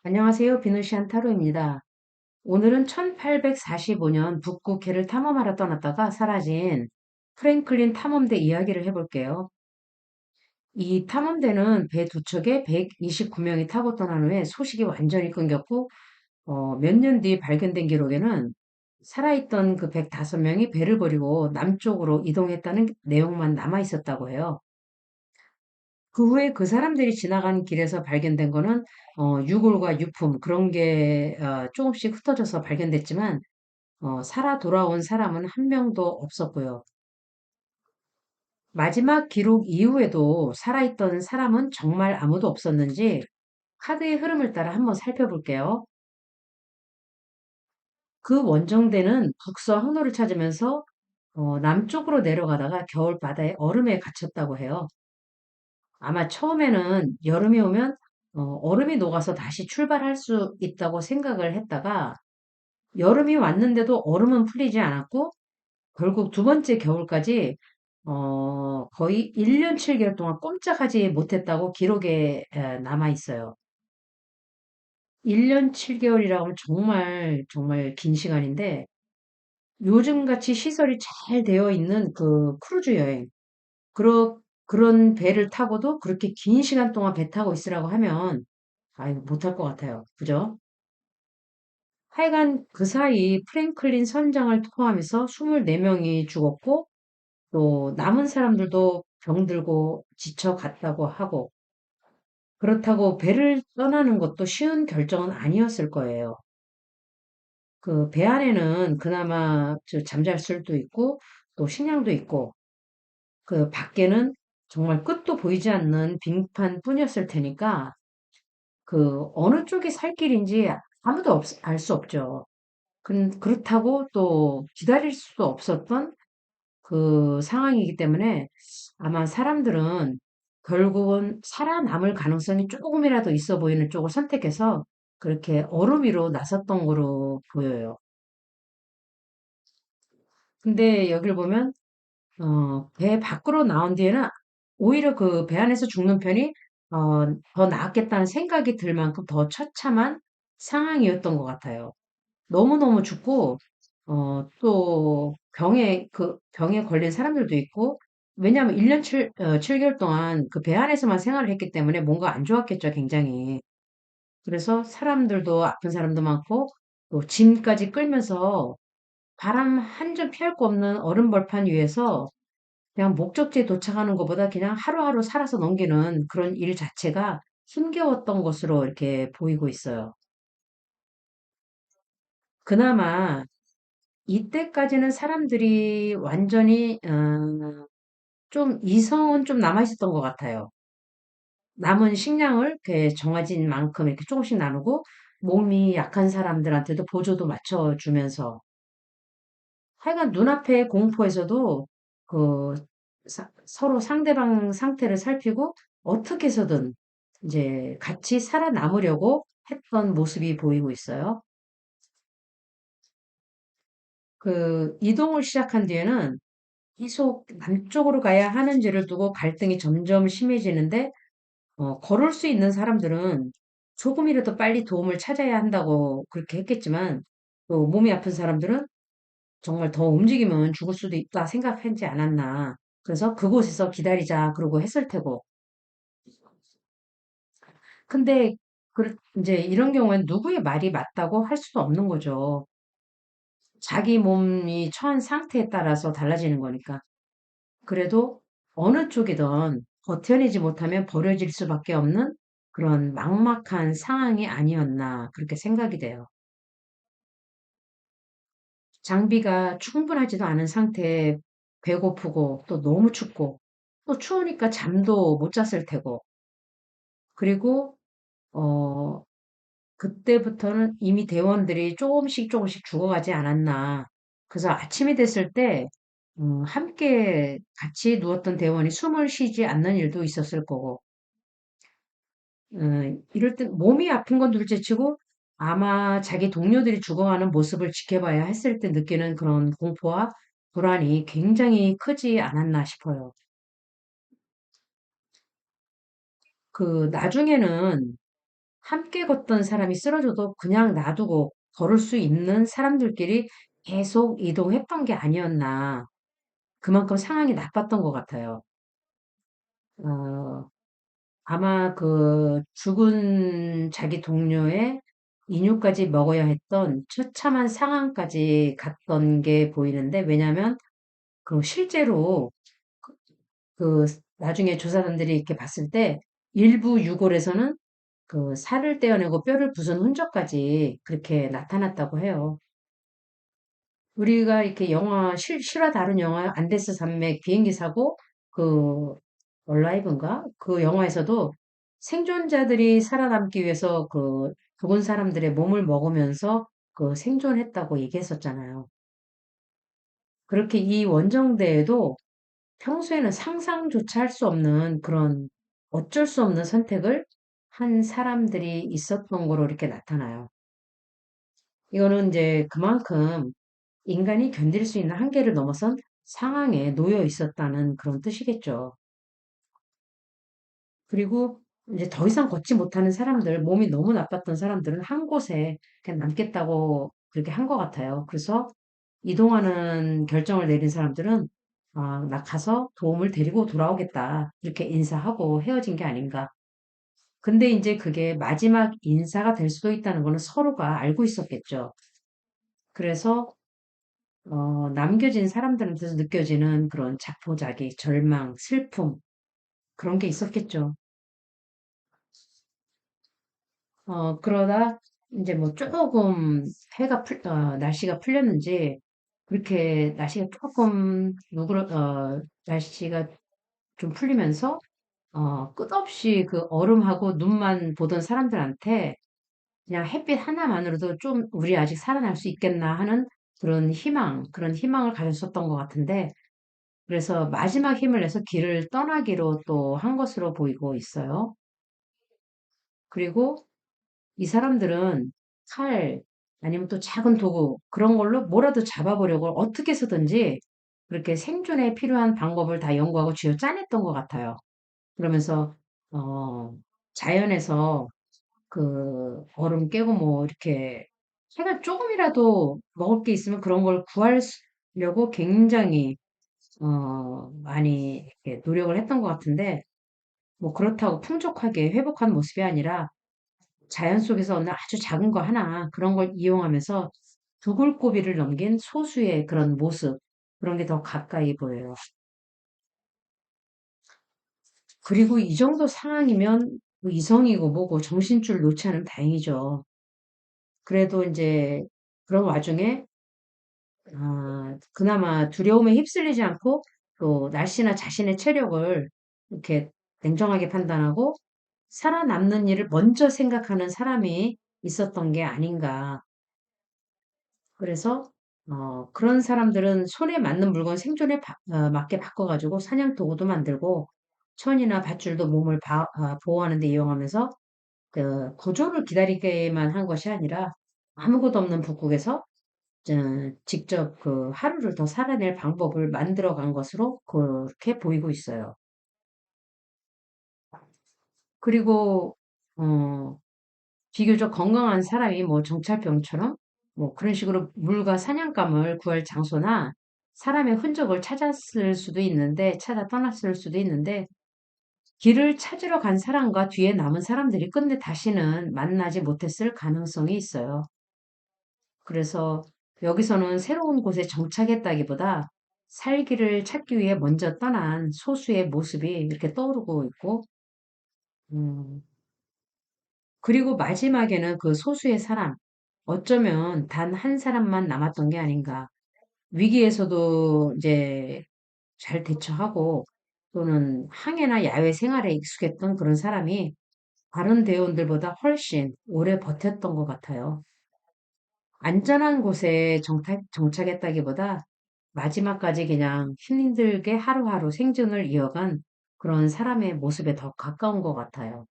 안녕하세요. 비누시안 타로입니다. 오늘은 1845년 북극해를 탐험하러 떠났다가 사라진 프랭클린 탐험대 이야기를 해볼게요. 이 탐험대는 배 두 척에 129명이 타고 떠난 후에 소식이 완전히 끊겼고, 몇 년 뒤 발견된 기록에는 살아있던 그 105명이 배를 버리고 남쪽으로 이동했다는 내용만 남아 있었다고 해요. 그 후에 그 사람들이 지나간 길에서 발견된 거는 유골과 유품 그런 게 조금씩 흩어져서 발견됐지만 살아 돌아온 사람은 한 명도 없었고요. 마지막 기록 이후에도 살아있던 사람은 정말 아무도 없었는지 카드의 흐름을 따라 한번 살펴볼게요. 그 원정대는 북서 항로를 찾으면서 남쪽으로 내려가다가 겨울 바다의 얼음에 갇혔다고 해요. 아마 처음에는 여름이 오면 얼음이 녹아서 다시 출발할 수 있다고 생각을 했다가 여름이 왔는데도 얼음은 풀리지 않았고 결국 두 번째 겨울까지 거의 1년 7개월 동안 꼼짝하지 못했다고 기록에 남아 있어요. 1년 7개월이라고 하면 정말 정말 긴 시간인데 요즘같이 시설이 잘 되어 있는 그 크루즈 여행 그런 배를 타고도 그렇게 긴 시간 동안 배 타고 있으라고 하면 아이고 못할 것 같아요. 그죠? 하여간 그 사이 프랭클린 선장을 포함해서 24명이 죽었고 또 남은 사람들도 병들고 지쳐 갔다고 하고 그렇다고 배를 떠나는 것도 쉬운 결정은 아니었을 거예요. 그 배 안에는 그나마 잠잘 수도 있고 또 식량도 있고 그 밖에는 정말 끝도 보이지 않는 빙판뿐이었을 테니까 그 어느 쪽이 살 길인지 아무도 알 수 없죠. 그렇다고 또 기다릴 수도 없었던 그 상황이기 때문에 아마 사람들은 결국은 살아남을 가능성이 조금이라도 있어 보이는 쪽을 선택해서 그렇게 얼음 위로 나섰던 거로 보여요. 근데 여기를 보면 배 밖으로 나온 뒤에는 오히려 그 배 안에서 죽는 편이 더 나았겠다는 생각이 들 만큼 더 처참한 상황이었던 것 같아요. 너무너무 춥고, 또 병에 걸린 사람들도 있고, 왜냐하면 1년 7개월 동안 그 배 안에서만 생활을 했기 때문에 뭔가 안 좋았겠죠, 굉장히. 그래서 사람들도 아픈 사람도 많고, 또 짐까지 끌면서 바람 한 점 피할 거 없는 얼음 벌판 위에서 그냥 목적지에 도착하는 것보다 그냥 하루하루 살아서 넘기는 그런 일 자체가 힘겨웠던 것으로 이렇게 보이고 있어요. 그나마 이때까지는 사람들이 완전히 좀 이성은 좀 남아 있었던 것 같아요. 남은 식량을 이렇게 정해진 만큼 이렇게 조금씩 나누고 몸이 약한 사람들한테도 보조도 맞춰주면서 하여간 눈앞의 공포에서도 그 서로 상대방 상태를 살피고 어떻게 해서든 이제 같이 살아남으려고 했던 모습이 보이고 있어요. 그 이동을 시작한 뒤에는 계속 남쪽으로 가야 하는지를 두고 갈등이 점점 심해지는데, 걸을 수 있는 사람들은 조금이라도 빨리 도움을 찾아야 한다고 그렇게 했겠지만, 또 몸이 아픈 사람들은 정말 더 움직이면 죽을 수도 있다 생각하지 않았나. 그래서 그곳에서 기다리자 그러고 했을 테고. 근데 이제 이런 경우엔 누구의 말이 맞다고 할 수도 없는 거죠. 자기 몸이 처한 상태에 따라서 달라지는 거니까. 그래도 어느 쪽이든 버텨내지 못하면 버려질 수밖에 없는 그런 막막한 상황이 아니었나 그렇게 생각이 돼요. 장비가 충분하지도 않은 상태에 배고프고 또 너무 춥고 또 추우니까 잠도 못 잤을 테고 그리고 어 그때부터는 이미 대원들이 조금씩 조금씩 죽어가지 않았나. 그래서 아침이 됐을 때 함께 같이 누웠던 대원이 숨을 쉬지 않는 일도 있었을 거고 이럴 땐 몸이 아픈 건 둘째치고 아마 자기 동료들이 죽어가는 모습을 지켜봐야 했을 때 느끼는 그런 공포와 불안이 굉장히 크지 않았나 싶어요. 그 나중에는 함께 걷던 사람이 쓰러져도 그냥 놔두고 걸을 수 있는 사람들끼리 계속 이동했던 게 아니었나. 그만큼 상황이 나빴던 것 같아요. 어, 아마 그 죽은 자기 동료의 인유까지 먹어야 했던 처참한 상황까지 갔던 게 보이는데, 왜냐면 그 실제로 그 나중에 조사관들이 이렇게 봤을 때 일부 유골에서는 그 살을 떼어내고 뼈를 부순 흔적까지 그렇게 나타났다고 해요. 우리가 이렇게 영화, 실화 다룬 영화, 안데스 산맥 비행기 사고, 그, 얼라이브인가? 그 영화에서도 생존자들이 살아남기 위해서 그 죽은 사람들의 몸을 먹으면서 그 생존했다고 얘기했었잖아요. 그렇게 이 원정대에도 평소에는 상상조차 할 수 없는 그런 어쩔 수 없는 선택을 한 사람들이 있었던 거로 이렇게 나타나요. 이거는 이제 그만큼 인간이 견딜 수 있는 한계를 넘어선 상황에 놓여 있었다는 그런 뜻이겠죠. 그리고 이제 더 이상 걷지 못하는 사람들, 몸이 너무 나빴던 사람들은 한 곳에 그냥 남겠다고 그렇게 한 것 같아요. 그래서 이동하는 결정을 내린 사람들은 아, 나 가서 도움을 데리고 돌아오겠다. 이렇게 인사하고 헤어진 게 아닌가. 근데 이제 그게 마지막 인사가 될 수도 있다는 거는 서로가 알고 있었겠죠. 그래서 남겨진 사람들한테서 느껴지는 그런 자포자기, 절망, 슬픔, 그런 게 있었겠죠. 그러다 이제 뭐 조금 날씨가 풀렸는지, 그렇게 날씨가 조금 날씨가 좀 풀리면서, 끝없이 그 얼음하고 눈만 보던 사람들한테 그냥 햇빛 하나만으로도 좀 우리 아직 살아날 수 있겠나 하는 그런 희망을 가졌었던 것 같은데, 그래서 마지막 힘을 내서 길을 떠나기로 또 한 것으로 보이고 있어요. 그리고 이 사람들은 칼, 아니면 또 작은 도구, 그런 걸로 뭐라도 잡아보려고 어떻게 해서든지 그렇게 생존에 필요한 방법을 다 연구하고 쥐어 짜냈던 것 같아요. 그러면서, 어, 자연에서 그 얼음 깨고 뭐 이렇게 해가 조금이라도 먹을 게 있으면 그런 걸 구하려고 굉장히 많이 이렇게 노력을 했던 것 같은데, 뭐 그렇다고 풍족하게 회복한 모습이 아니라 자연 속에서 어느 아주 작은 거 하나 그런 걸 이용하면서 두골고비를 넘긴 소수의 그런 모습, 그런 게 더 가까이 보여요. 그리고 이 정도 상황이면 뭐 이성이고 뭐고 정신줄 놓지 않으면 다행이죠. 그래도 이제 그런 와중에 그나마 두려움에 휩쓸리지 않고 또 날씨나 자신의 체력을 이렇게 냉정하게 판단하고 살아남는 일을 먼저 생각하는 사람이 있었던 게 아닌가. 그래서 그런 사람들은 손에 맞는 물건 생존에 맞게 바꿔가지고 사냥 도구도 만들고 천이나 밧줄도 몸을 보호하는 데 이용하면서 그 구조를 기다리게만 한 것이 아니라 아무것도 없는 북극에서 직접 그 하루를 더 살아낼 방법을 만들어 간 것으로 그렇게 보이고 있어요. 그리고 어, 비교적 건강한 사람이 뭐 정찰병처럼 뭐 그런 식으로 물과 사냥감을 구할 장소나 사람의 흔적을 찾아 떠났을 수도 있는데, 길을 찾으러 간 사람과 뒤에 남은 사람들이 끝내 다시는 만나지 못했을 가능성이 있어요. 그래서 여기서는 새로운 곳에 정착했다기보다 살기를 찾기 위해 먼저 떠난 소수의 모습이 이렇게 떠오르고 있고, 음, 그리고 마지막에는 그 소수의 사람, 어쩌면 단 한 사람만 남았던 게 아닌가. 위기에서도 이제 잘 대처하고 또는 항해나 야외 생활에 익숙했던 그런 사람이 다른 대원들보다 훨씬 오래 버텼던 것 같아요. 안전한 곳에 정착했다기보다 마지막까지 그냥 힘들게 하루하루 생존을 이어간 그런 사람의 모습에 더 가까운 것 같아요.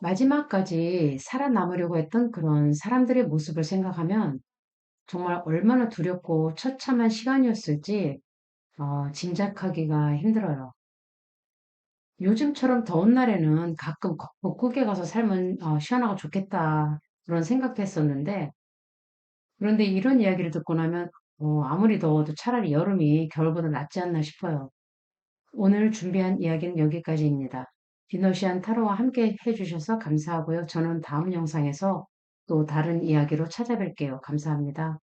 마지막까지 살아남으려고 했던 그런 사람들의 모습을 생각하면 정말 얼마나 두렵고 처참한 시간이었을지 짐작하기가 힘들어요. 요즘처럼 더운 날에는 가끔 북극에 가서 살면 시원하고 좋겠다. 그런 생각도 했었는데, 그런데 이런 이야기를 듣고 나면 아무리 더워도 차라리 여름이 겨울보다 낫지 않나 싶어요. 오늘 준비한 이야기는 여기까지입니다. 디너시안 타로와 함께 해주셔서 감사하고요. 저는 다음 영상에서 또 다른 이야기로 찾아뵐게요. 감사합니다.